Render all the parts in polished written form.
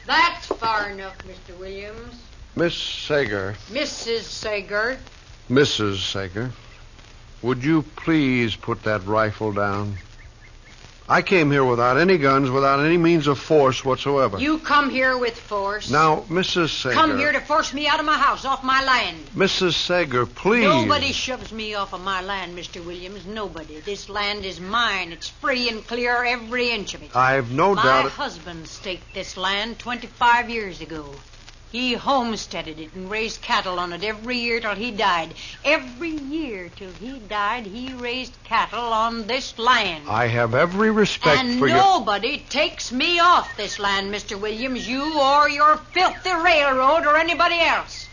That's far enough, Mr. Williams. Miss Sager. Mrs. Sager. Mrs. Sager. Would you please put that rifle down? I came here without any guns, without any means of force whatsoever. You come here with force. Now, Mrs. Sager... Come here to force me out of my house, off my land. Mrs. Sager, please... Nobody shoves me off of my land, Mr. Williams. Nobody. This land is mine. It's free and clear, every inch of it. I've no doubt... My husband staked this land 25 years ago. He homesteaded it and raised cattle on it every year till he died. Every year till he died, he raised cattle on this land. I have every respect for you. And nobody takes me off this land, Mr. Williams, you or your filthy railroad or anybody else.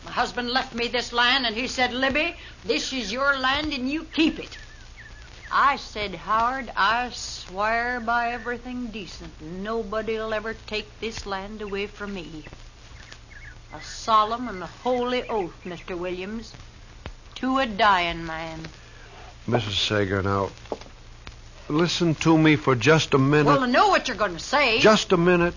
My husband left me this land, and he said, Libby, this is your land and you keep it. I said, Howard, I swear by everything decent, nobody'll ever take this land away from me. A solemn and a holy oath, Mr. Williams, to a dying man. Mrs. Sager, now, listen to me for just a minute. Well, I know what you're going to say. Just a minute.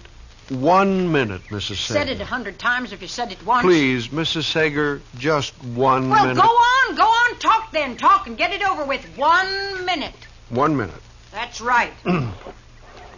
1 minute, Mrs. Sager. Said it 100 times if you said it once. Please, Mrs. Sager, just 1 minute. Well, go on, talk then. Talk and get it over with. 1 minute. 1 minute. That's right.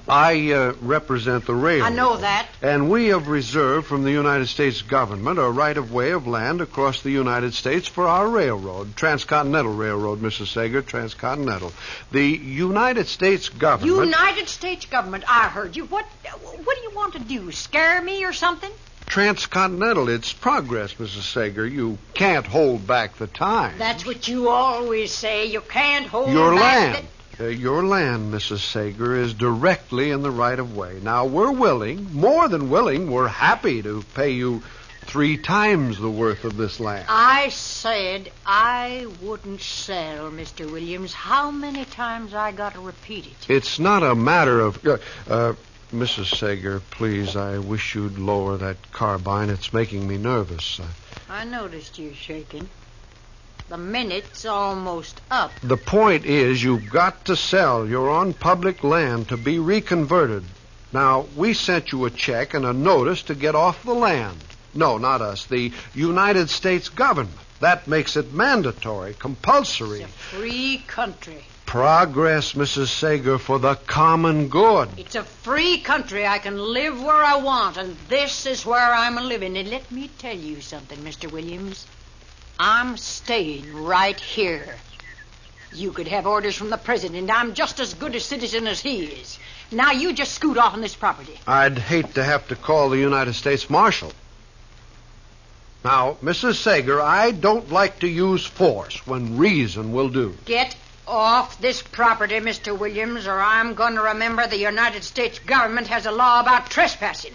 I represent the railroad. I know that. And we have reserved from the United States government a right-of-way of land across the United States for our railroad, Transcontinental Railroad, Mrs. Sager, Transcontinental. The United States government... United States government, I heard you. What do you want to do, scare me or something? Transcontinental, it's progress, Mrs. Sager. You can't hold back the time. That's what you always say. You can't hold your back land. Your land, Mrs. Sager, is directly in the right-of-way. Now, we're willing, more than willing, we're happy to pay you 3 times the worth of this land. I said I wouldn't sell, Mr. Williams. How many times I got to repeat it? It's not a matter of... Mrs. Sager, please, I wish you'd lower that carbine. It's making me nervous. I noticed you shaking. The minute's almost up. The point is, you've got to sell. You're on public land to be reconverted. Now, we sent you a check and a notice to get off the land. No, not us. The United States government. That makes it mandatory, compulsory. It's a free country. Progress, Mrs. Sager, for the common good. It's a free country. I can live where I want, and this is where I'm living. And let me tell you something, Mr. Williams. I'm staying right here. You could have orders from the president. I'm just as good a citizen as he is. Now you just scoot off on this property. I'd hate to have to call the United States Marshal. Now, Mrs. Sager, I don't like to use force when reason will do. Get off this property, Mr. Williams, or I'm going to remember the United States government has a law about trespassing.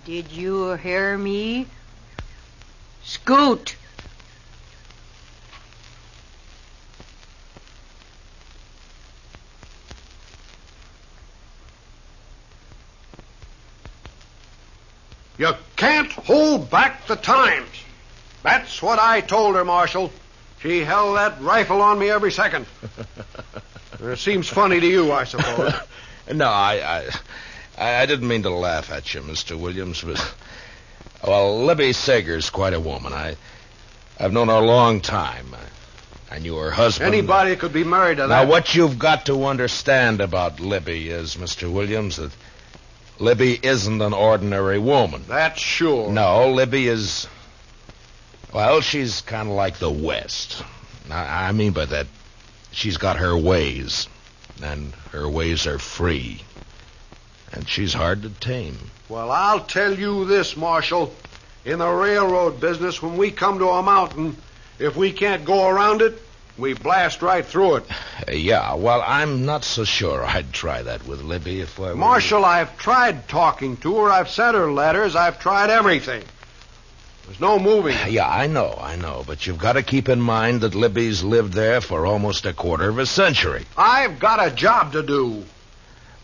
Did you hear me? Scoot. You can't hold back the times. That's what I told her, Marshal. She held that rifle on me every second. It seems funny to you, I suppose. No, I didn't mean to laugh at you, Mr. Williams, but... Well, Libby Sager's quite a woman. I've known her a long time. I knew her husband. Anybody could be married to that. Now, what you've got to understand about Libby is, Mr. Williams, that Libby isn't an ordinary woman. That's sure. No, Libby is... Well, she's kind of like the West. I mean by that, she's got her ways, and her ways are free. And she's hard to tame. Well, I'll tell you this, Marshal. In the railroad business, when we come to a mountain, if we can't go around it, we blast right through it. Yeah, well, I'm not so sure I'd try that with Libby if I were... Marshal, I've tried talking to her. I've sent her letters. I've tried everything. There's no moving. Yeah, I know. But you've got to keep in mind that Libby's lived there for almost a quarter of a century. I've got a job to do.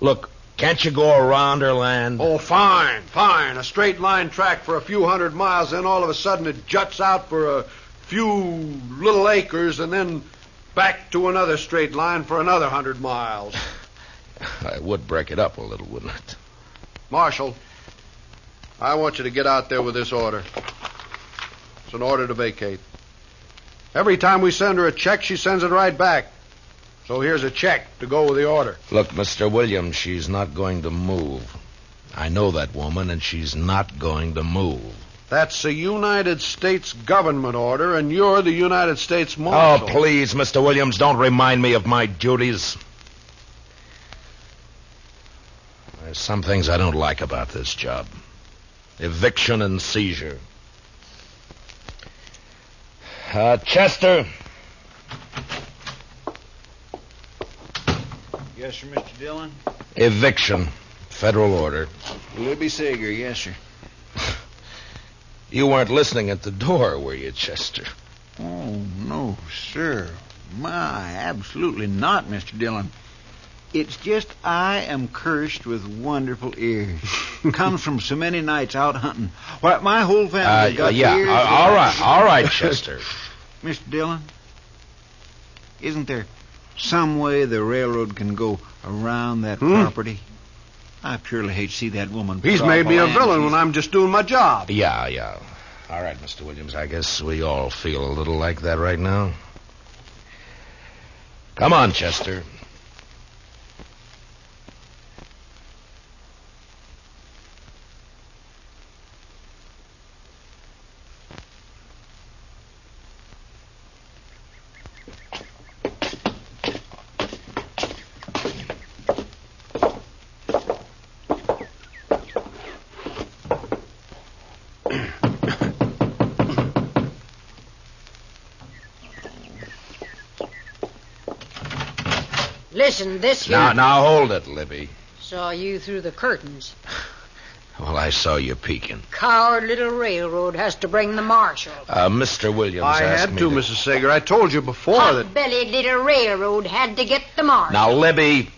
Look, can't you go around her land? Oh, fine. A straight line track for a few 100 miles, then all of a sudden it juts out for a few little acres, and then back to another straight line for another 100 miles. It would break it up a little, wouldn't it? Marshal, I want you to get out there with this order. It's an order to vacate. Every time we send her a check, she sends it right back. So here's a check to go with the order. Look, Mr. Williams, she's not going to move. I know that woman, and she's not going to move. That's a United States government order, and you're the United States Marshal. Oh, please, Mr. Williams, don't remind me of my duties. There's some things I don't like about this job. Eviction and seizure. Chester. Yes, sir, Mr. Dillon. Eviction. Federal order. Libby Sager, yes, sir. You weren't listening at the door, were you, Chester? Oh, no, sir. My, absolutely not, Mr. Dillon. It's just I am cursed with wonderful ears. Comes from so many nights out hunting. Why, my whole family got ears. All right, Chester. Mr. Dillon, isn't there some way the railroad can go around that property? I purely hate to see that woman. He's made me a villain when I'm just doing my job. Yeah. All right, Mr. Williams, I guess we all feel a little like that right now. Come on, Chester. Listen, this here... Now hold it, Libby. Saw you through the curtains. Well, I saw you peeking. Coward little railroad has to bring the marshal. Mr. Williams I asked had me to, Mrs. Sager. I told you before that... Hot-bellied little railroad had to get the marshal. Now, Libby...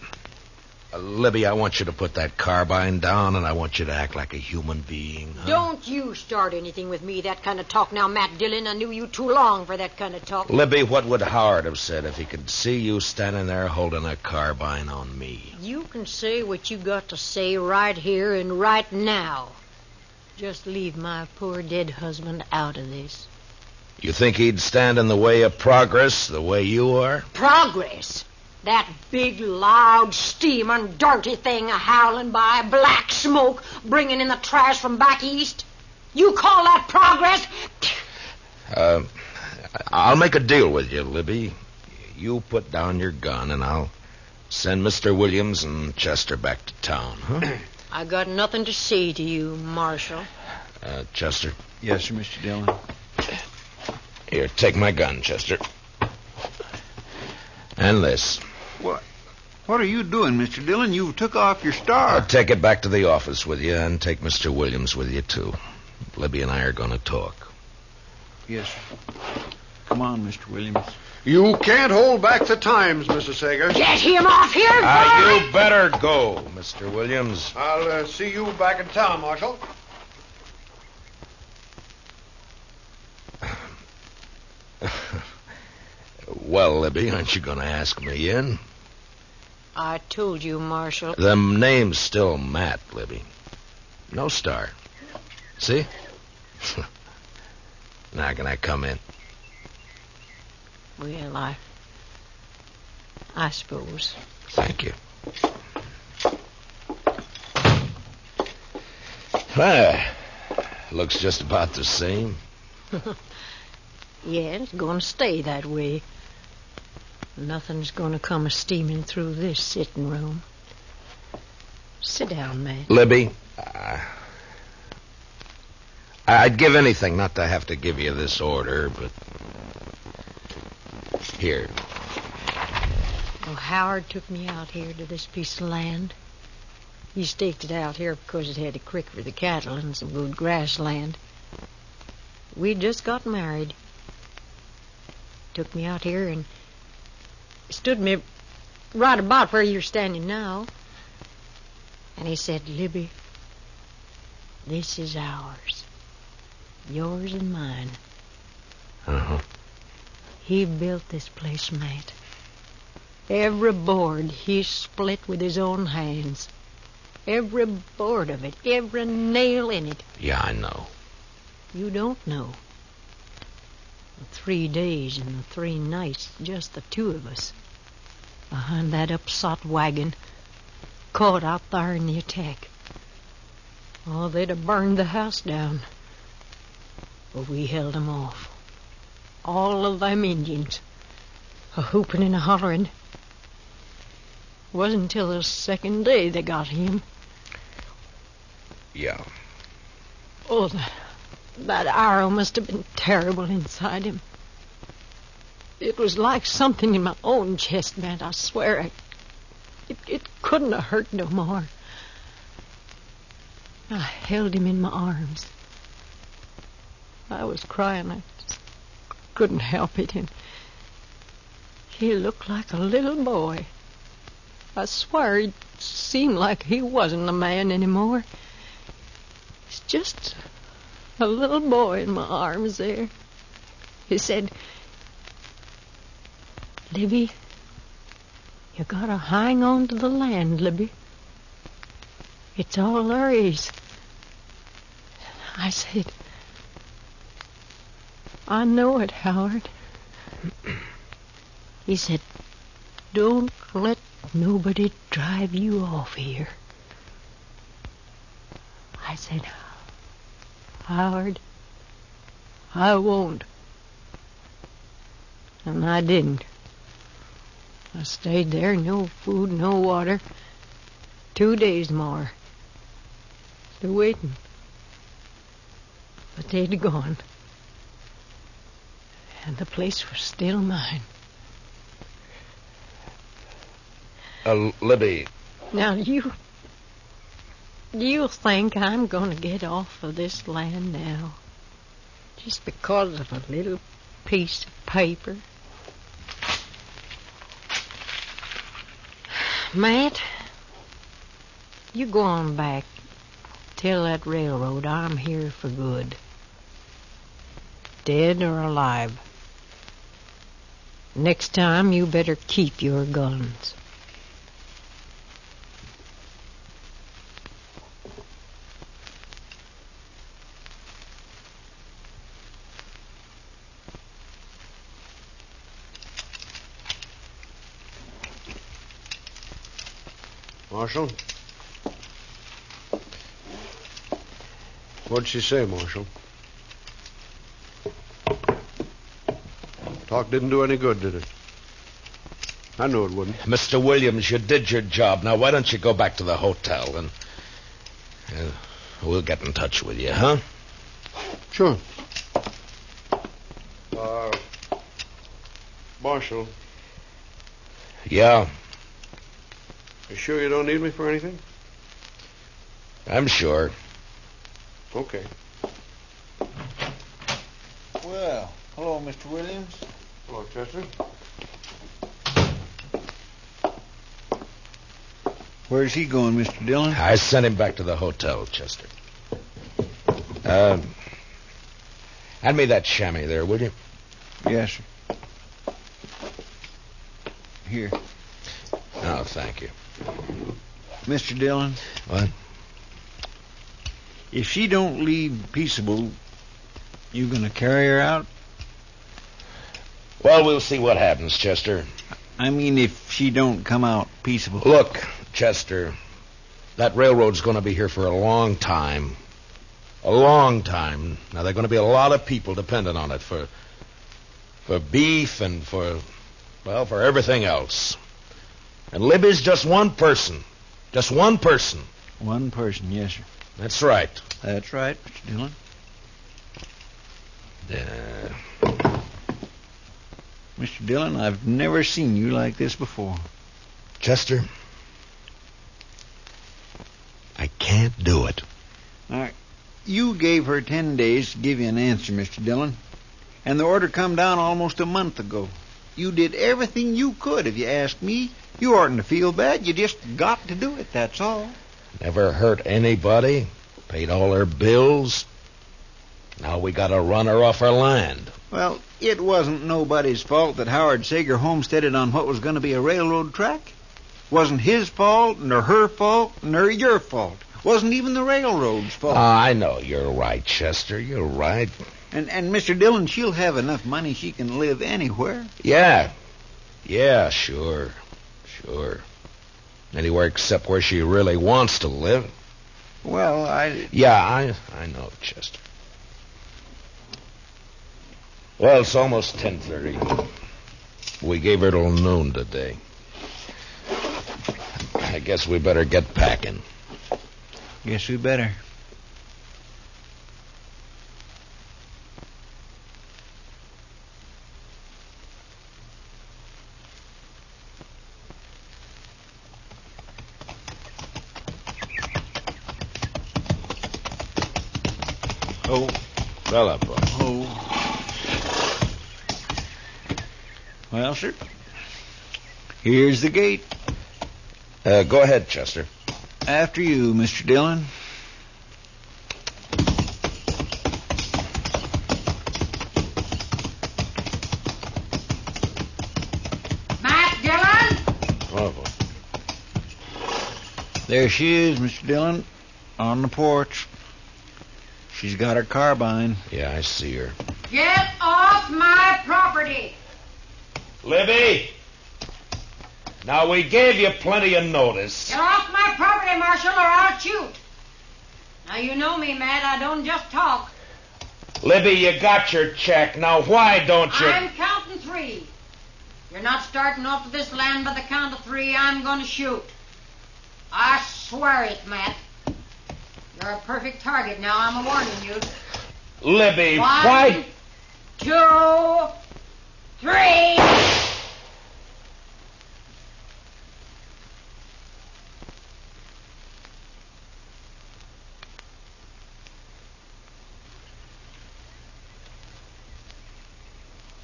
Libby, I want you to put that carbine down, and I want you to act like a human being. Huh? Don't you start anything with me, that kind of talk now, Matt Dillon. I knew you too long for that kind of talk. Libby, what would Howard have said if he could see you standing there holding a carbine on me? You can say what you got to say right here and right now. Just leave my poor dead husband out of this. You think he'd stand in the way of progress the way you are? Progress? That big, loud, steaming, dirty thing a-howling by, black smoke, bringing in the trash from back east? You call that progress? I'll make a deal with you, Libby. You put down your gun, and I'll send Mr. Williams and Chester back to town, huh? I got nothing to say to you, Marshal. Chester? Yes, sir, Mr. Dillon. Here, take my gun, Chester. And this. What are you doing, Mr. Dillon? You took off your star. Take it back to the office with you, and take Mr. Williams with you, too. Libby and I are going to talk. Yes, sir. Come on, Mr. Williams. You can't hold back the times, Mrs. Sager. Get him off here, boy! You better go, Mr. Williams. I'll see you back in town, Marshal. Well, Libby, aren't you going to ask me in? I told you, Marshal. The name's still Matt, Libby. No star. See? Now can I come in? Well, I suppose. Thank you. Looks just about the same. Yeah, it's going to stay that way. Nothing's going to come steaming through this sitting room. Sit down, Matt. Libby, I'd give anything not to have to give you this order, but... Here. Well, Howard took me out here to this piece of land. He staked it out here because it had a creek for the cattle and some good grassland. We'd just got married. Took me out here and stood me right about where you're standing now. And he said, Libby, this is ours. Yours and mine. Uh-huh. He built this place, Matt. Every board he split with his own hands. Every board of it, every nail in it. Yeah, I know. You don't know. The 3 days and the 3 nights, just the two of us, behind that upsot wagon, caught out there in the attack. Oh, they'd have burned the house down. But we held 'em off. All of them Indians, a-hooping and a-hollering. It wasn't until the second day they got him. Yeah. Oh, that arrow must have been terrible inside him. It was like something in my own chest, man. I swear. It couldn't have hurt no more. I held him in my arms. I was crying. I just couldn't help it. And he looked like a little boy. I swear it seemed like he wasn't a man anymore. He's just a little boy in my arms there. He said, "Libby, you gotta hang on to the land, Libby. It's all there is." I said, "I know it, Howard." He said, "Don't let nobody drive you off here." I said, "Howard, I won't." And I didn't. I stayed there, no food, no water, 2 days more. Still waiting. But they'd gone. And the place was still mine. Libby. Now, do you think I'm going to get off of this land now? Just because of a little piece of paper? Matt, you go on back. Tell that railroad I'm here for good. Dead or alive. Next time, you better keep your guns. Marshal? What'd she say, Marshal? Talk didn't do any good, did it? I knew it wouldn't. Mr. Williams, you did your job. Now, why don't you go back to the hotel and we'll get in touch with you, huh? Sure. Marshal. Yeah. You sure you don't need me for anything? I'm sure. Okay. Well, hello, Mr. Williams. Hello, Chester. Where's he going, Mr. Dillon? I sent him back to the hotel, Chester. Hand me that chamois there, will you? Yes, sir. Here. Oh, thank you. Mr. Dillon? What? If she don't leave peaceable, you gonna carry her out? Well, we'll see what happens, Chester. I mean, if she don't come out peaceable. Look, Chester, that railroad's going to be here for a long time. A long time. Now, there are going to be a lot of people dependent on it for beef and for everything else. And Libby's just one person. Just one person. One person, yes, sir. That's right. That's right, Mr. Dillon. Mr. Dillon, I've never seen you like this before. Chester, I can't do it. All right. You gave her 10 days to give you an answer, Mr. Dillon. And the order come down almost a month ago. You did everything you could, if you ask me. You oughtn't to feel bad. You just got to do it, that's all. Never hurt anybody. Paid all her bills. Now we got to run her off her land. Well, it wasn't nobody's fault that Howard Sager homesteaded on what was going to be a railroad track. Wasn't his fault, nor her fault, nor your fault. Wasn't even the railroad's fault. I know. You're right, Chester. You're right. And Mr. Dillon, she'll have enough money she can live anywhere. Yeah. Yeah, sure. Sure. Anywhere except where she really wants to live. Well, Yeah, I know, Chester. Well, it's almost 10:30. We gave her till noon today. I guess we better get packing. Guess we better. Oh, well up. Oh. Well, sir. Here's the gate. Go ahead, Chester. After you, Mr. Dillon. Matt Dillon? Oh, There she is, Mr. Dillon, on the porch. She's got her carbine. yeah, I see her. Get off my property. Libby! Now, we gave you plenty of notice. Get off my property, Marshal, or I'll shoot. Now, you know me, Matt. I don't just talk. Libby, you got your check. Now, why don't you... I'm counting 3. You're not starting off to this land by the count of 3. I'm going to shoot. I swear it, Matt. You're a perfect target now. I'm warning you. Libby, 1, why... 2, 3.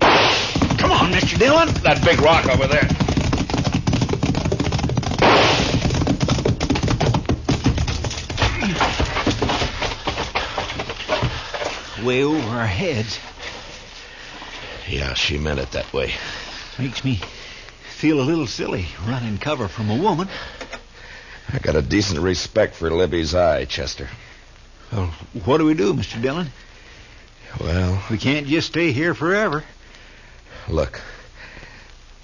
Come on, Mr. Dillon. That big rock over there. Way over our heads. Yeah, she meant it that way. Makes me feel a little silly running cover from a woman. I got a decent respect for Libby's eye, Chester. Well, what do we do, Mr. Dillon? Well, We can't just stay here forever. look.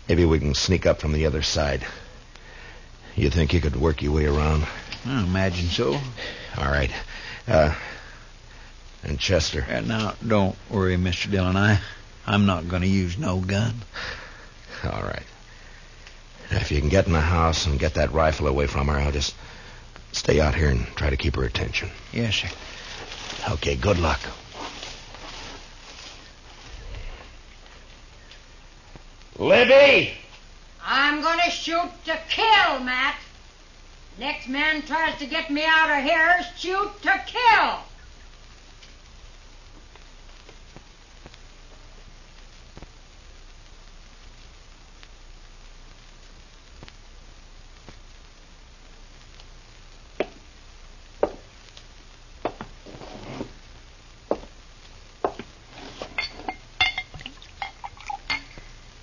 Maybe we can sneak up from the other side. You think you could work your way around? I imagine so. All right. And Chester. Now, don't worry, Mr. Dillon. I'm not going to use no gun. All right. If you can get in the house and get that rifle away from her, I'll just stay out here and try to keep her attention. Yes, sir. Okay, good luck. Libby! I'm going to shoot to kill, Matt. Next man tries to get me out of here, shoot to kill.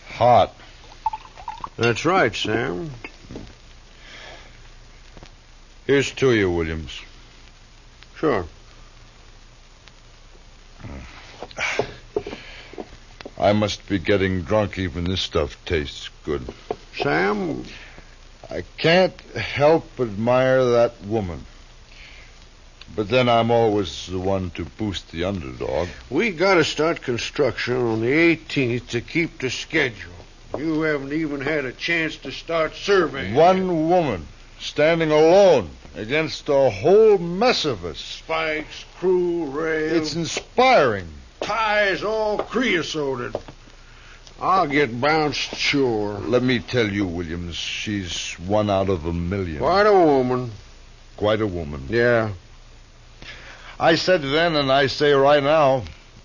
Hot. That's right, Sam. Here's to you, Williams. Sure. I must be getting drunk. Even this stuff tastes good. Sam, I can't help but admire that woman. But then I'm always the one to boost the underdog. we got to start construction on the 18th to keep the schedule. You haven't even had a chance to start surveying. One woman standing alone against a whole mess of us. Spikes, crew, rails, It's inspiring. ties all creosoted. I'll get bounced, sure. Let me tell you, Williams, she's 1 out of 1,000,000. Quite a woman. Quite a woman. Yeah. I said then, and I say right now,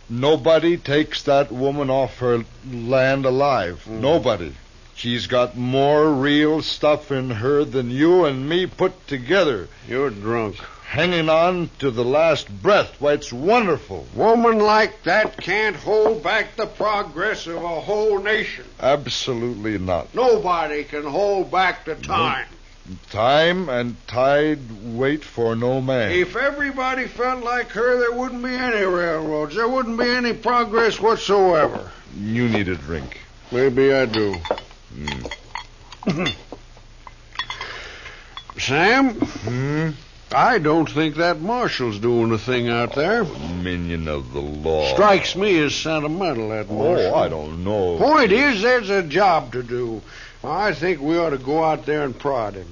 nobody takes that woman off her land alive. Nobody. She's got more real stuff in her than you and me put together. You're drunk. Hanging on to the last breath. Why, it's wonderful. Woman like that can't hold back the progress of a whole nation. Absolutely not. Nobody can hold back the time. Time and tide wait for no man. If everybody felt like her, there wouldn't be any railroads. There wouldn't be any progress whatsoever. You need a drink. Maybe I do. Sam? I don't think that Marshal's doing a thing out there. Minion of the law. Strikes me as sentimental, that Marshal. Oh, I don't know. Point is, there's a job to do. I think we ought to go out there and prod him.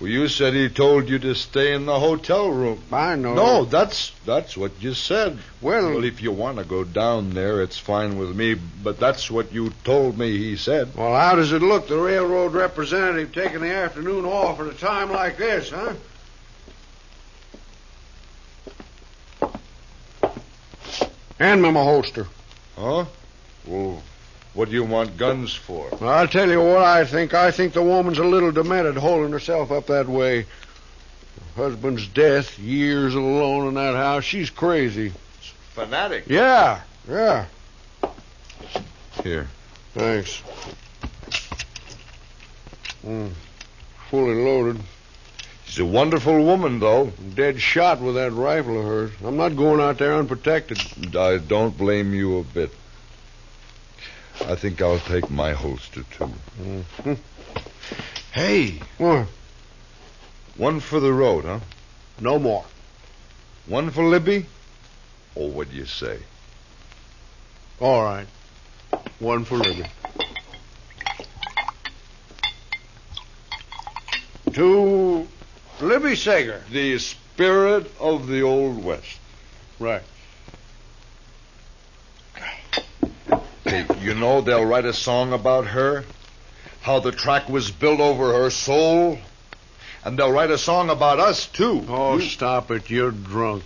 Well, you said he told you to stay in the hotel room. I know. No, that's what you said. Well, if you want to go down there, it's fine with me, but that's what you told me he said. Well, how does it look, the railroad representative taking the afternoon off at a time like this, huh? Hand me my holster. Huh? Well, what do you want guns for? Well, I'll tell you what I think. I think the woman's a little demented holding herself up that way. Her husband's death, years alone in that house. She's crazy. Fanatic. Yeah. Here. Thanks. Fully loaded. She's a wonderful woman, though. Dead shot with that rifle of hers. I'm not going out there unprotected. I don't blame you a bit. I think I'll take my holster, too. Mm-hmm. Hey. What? One for the road, huh? No more. One for Libby? Oh, what do you say? All right. One for Libby. To Libby Sager. The spirit of the Old West. Right. Hey, you know they'll write a song about her? How the track was built over her soul? And they'll write a song about us, too. Oh, stop it. You're drunk.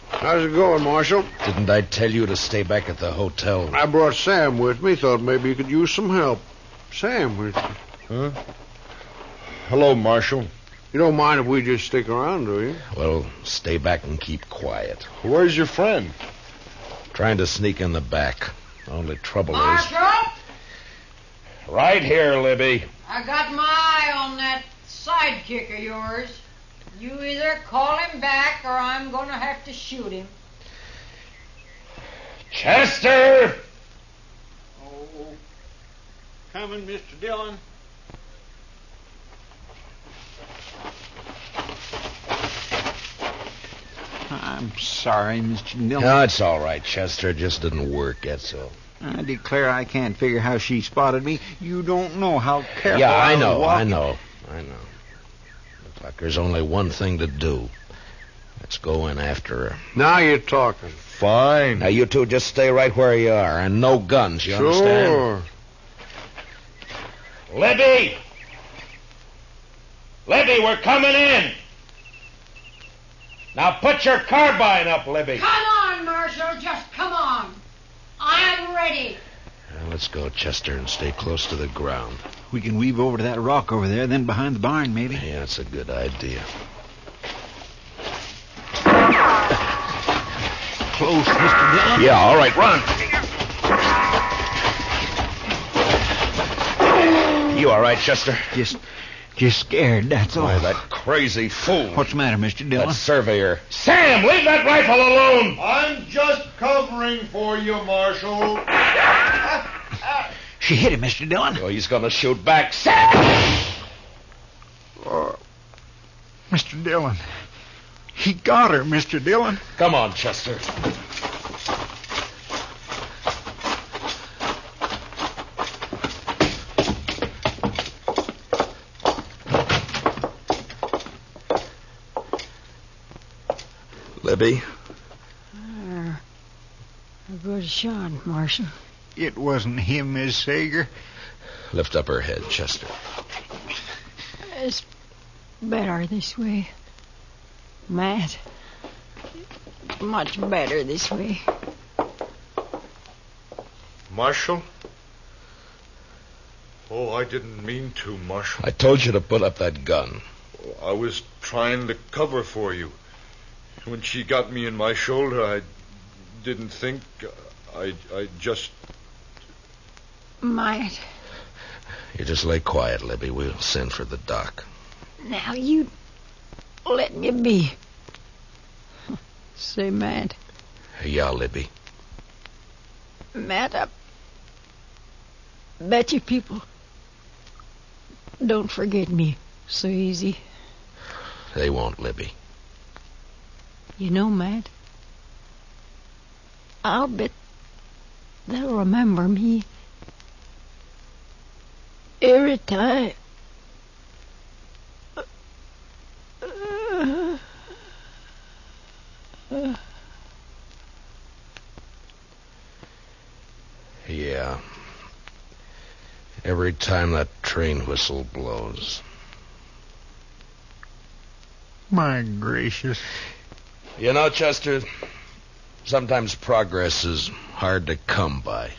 How's it going, Marshal? Didn't I tell you to stay back at the hotel? I brought Sam with me. Thought maybe you could use some help. Sam, huh? Hello, Marshal. You don't mind if we just stick around, do you? Well, stay back and keep quiet. Where's your friend? Trying to sneak in the back. Only trouble Marshal? is... Right here, Libby. I got my eye on that sidekick of yours. You either call him back or I'm going to have to shoot him. Chester! Oh, coming, Mr. Dillon. I'm sorry, Mr. Dillon. No, it's all right, Chester. It just didn't work, that's all. I declare I can't figure how she spotted me. You don't know how careful Yeah, I was know. walking. Looks like there's only one thing to do. Let's go in after her. Now you're talking. Fine. Now, you two just stay right where you are, and no guns, you understand? Sure. Libby! Libby, we're coming in! Now put your carbine up, Libby. Come on, Marshal, just come on. I'm ready. Now, let's go, Chester, and stay close to the ground. We can weave over to that rock over there, then behind the barn, maybe. Yeah, that's a good idea. Close, Mr. Dillon. Yeah, all right, run. You all right, Chester? Just scared, that's all. Why, that crazy fool. What's the matter, Mr. Dillon? That surveyor. Sam, leave that rifle alone! I'm just covering for you, Marshal. She hit him, Mr. Dillon. Oh, he's going to shoot back. Sam! Mr. Dillon. He got her, Mr. Dillon. Come on, Chester. Libby? A good shot, Marshal. It wasn't him, Miss Sager. Lift up her head, Chester. It's better this way. Matt, much better this way. Marshal? Oh, I didn't mean to, Marshal. I told you to put up that gun. I was trying to cover for you. When she got me in my shoulder, I didn't think. I just... Matt. You just lay quiet, Libby. We'll send for the doc. Now you let me be. Say, Matt. Yeah, Libby. Matt, I bet you people don't forget me so easy. They won't, Libby. You know, Matt, I'll bet they'll remember me every time. Yeah. Every time that train whistle blows. My gracious. You know, Chester, sometimes progress is hard to come by.